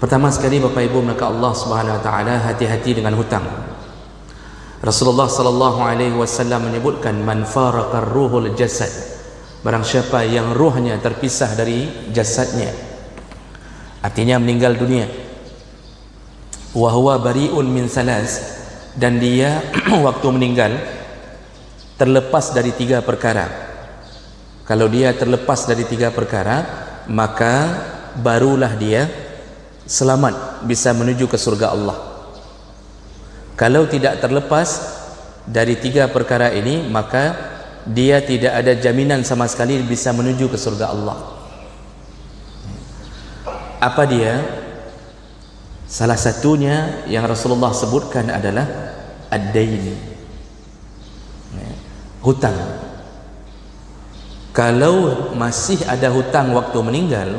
Pertama sekali Bapak Ibu maka Allah Subhanahu wa taala, hati-hati dengan hutang. Rasulullah sallallahu alaihi wasallam menyebutkan man faraqar ruhul jasad, barang siapa yang ruhnya terpisah dari jasadnya, artinya meninggal dunia, wa huwa bari'un min salas, dan dia waktu meninggal terlepas dari 3 perkara. Kalau dia terlepas dari 3 perkara, maka barulah dia selamat, bisa menuju ke surga Allah. Kalau tidak terlepas dari 3 perkara ini, maka dia tidak ada jaminan sama sekali bisa menuju ke surga Allah. Apa dia? Salah satunya yang Rasulullah sebutkan adalah ad-dain, hutang. Kalau masih ada hutang waktu meninggal,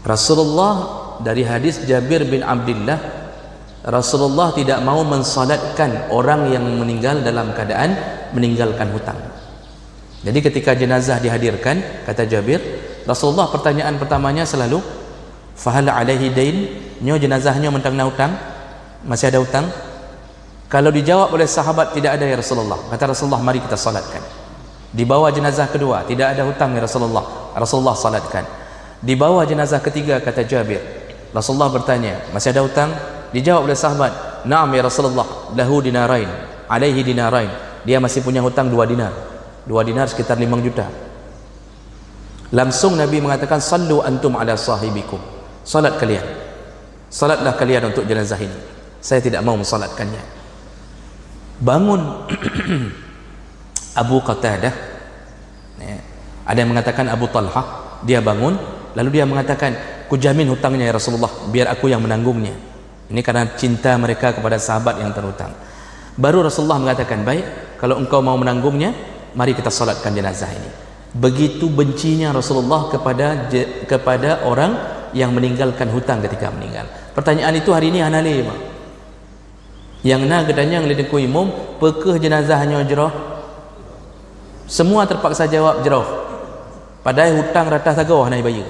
Rasulullah dari hadis Jabir bin Abdullah, Rasulullah tidak mau mensalatkan orang yang meninggal dalam keadaan meninggalkan hutang. Jadi ketika jenazah dihadirkan, kata Jabir, Rasulullah pertanyaan pertamanya selalu, fahal alaihi dain, nyo jenazahnya mentang hutang, masih ada hutang? Kalau dijawab oleh sahabat tidak ada ya Rasulullah, kata Rasulullah, mari kita salatkan. Dibawa jenazah kedua, tidak ada hutang ya Rasulullah, Rasulullah salatkan. Dibawa jenazah ketiga, kata Jabir, Rasulullah bertanya, masih ada hutang? Dijawab oleh sahabat, na'am ya Rasulullah, lahu dinarain, alaihi dinarain, dia masih punya hutang 2 dinar. 2 dinar sekitar 5 juta. Langsung Nabi mengatakan, sallu antum ala sahibikum, salat kalian, salatlah kalian untuk jenazah ini, saya tidak mau mensalatkannya. Bangun Abu Qatadah, ada yang mengatakan Abu Talha, dia bangun lalu dia mengatakan, ku jamin hutangnya ya Rasulullah, biar aku yang menanggungnya. Ini karena cinta mereka kepada sahabat yang terhutang. Baru Rasulullah mengatakan, baik, kalau engkau mau menanggungnya, mari kita salatkan jenazah ini. Begitu bencinya Rasulullah kepada orang yang meninggalkan hutang ketika meninggal. Pertanyaan itu hari ini hanali, Pak. Yang na gedanya ngelidengku imum, pekeh jenazahnya jeroh. Semua terpaksa jawab jeroh. Padahal hutang ratah tagawah naik bayu.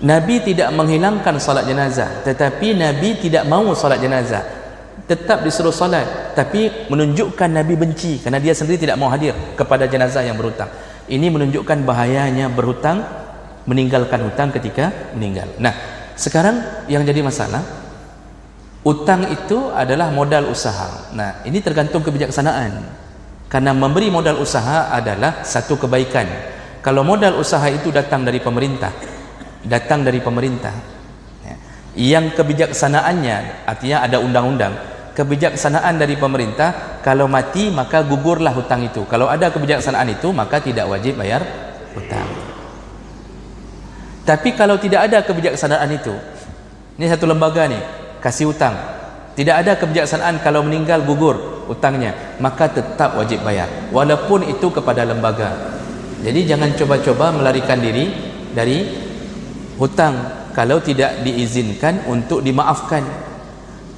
Nabi tidak menghilangkan salat jenazah, tetapi Nabi tidak mau salat jenazah, tetap disuruh salat, tapi menunjukkan Nabi benci kerana dia sendiri tidak mau hadir kepada jenazah yang berhutang. Ini menunjukkan bahayanya berhutang, meninggalkan hutang ketika meninggal. Nah, sekarang yang jadi masalah, hutang itu adalah modal usaha. Nah, ini tergantung kebijaksanaan, karena memberi modal usaha adalah satu kebaikan. Kalau modal usaha itu datang dari pemerintah, yang kebijaksanaannya, artinya ada undang-undang, kebijaksanaan dari pemerintah, kalau mati maka gugurlah hutang itu. Kalau ada kebijaksanaan itu, maka tidak wajib bayar hutang. Tapi kalau tidak ada kebijaksanaan itu, ini satu lembaga nih kasih hutang, tidak ada kebijaksanaan, kalau meninggal gugur hutangnya, maka tetap wajib bayar, walaupun itu kepada lembaga. Jadi jangan coba-coba melarikan diri dari hutang kalau tidak diizinkan untuk dimaafkan.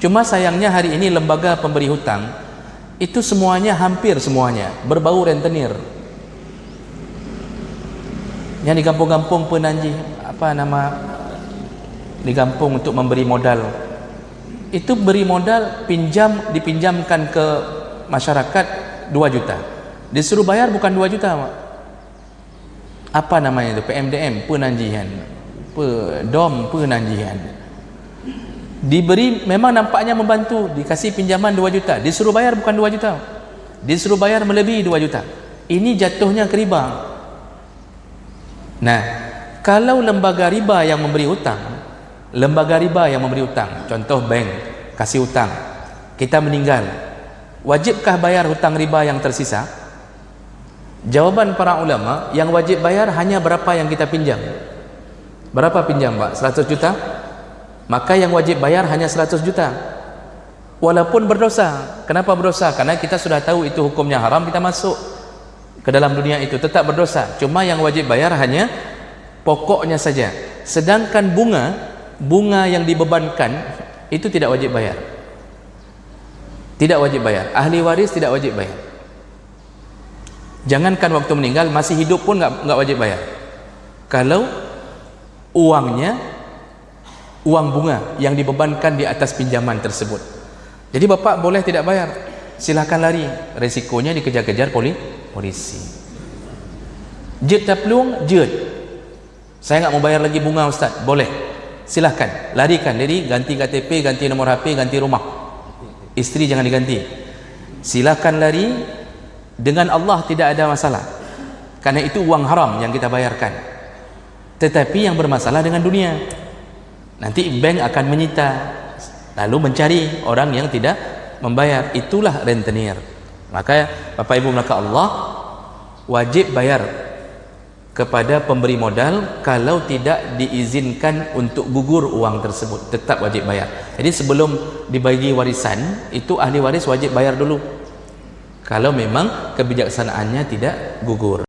Cuma sayangnya hari ini lembaga pemberi hutang itu semuanya, hampir semuanya berbau rentenir. Yang di kampung-kampung penanji, apa nama, di kampung untuk memberi modal, itu beri modal, dipinjamkan ke masyarakat 2 juta, disuruh bayar bukan 2 juta, apa namanya itu, PMDM, penanjian, dom penanjian, diberi, memang nampaknya membantu, dikasih pinjaman 2 juta, disuruh bayar bukan 2 juta, disuruh bayar melebihi 2 juta. Ini jatuhnya ke riba. Nah, kalau lembaga riba yang memberi hutang, contoh bank kasih hutang, kita meninggal, wajibkah bayar hutang riba yang tersisa? Jawaban para ulama, yang wajib bayar hanya berapa yang kita pinjam. Berapa pinjam, Pak? 100 juta? Maka yang wajib bayar hanya 100 juta. Walaupun berdosa. Kenapa berdosa? Karena kita sudah tahu itu hukumnya haram, kita masuk ke dalam dunia itu, tetap berdosa. Cuma yang wajib bayar hanya pokoknya saja. Sedangkan bunga yang dibebankan itu tidak wajib bayar. Tidak wajib bayar. Ahli waris tidak wajib bayar. Jangankan waktu meninggal, masih hidup pun nggak wajib bayar. Kalau uangnya uang bunga yang dibebankan di atas pinjaman tersebut. Jadi bapak boleh tidak bayar, silahkan lari, resikonya dikejar-kejar polisi. Jid taplung, jid, saya nggak mau bayar lagi bunga Ustaz, boleh, silahkan larikan diri, ganti KTP, ganti nomor HP, ganti rumah, istri jangan diganti, silahkan lari. Dengan Allah tidak ada masalah, karena itu uang haram yang kita bayarkan. Tetapi yang bermasalah dengan dunia, nanti bank akan menyita, lalu mencari orang yang tidak membayar, itulah rentenir. Maka Bapak Ibu maka Allah wajib bayar kepada pemberi modal. Kalau tidak diizinkan untuk gugur uang tersebut, tetap wajib bayar. Jadi sebelum dibagi warisan itu ahli waris wajib bayar dulu, kalau memang kebijaksanaannya tidak gugur.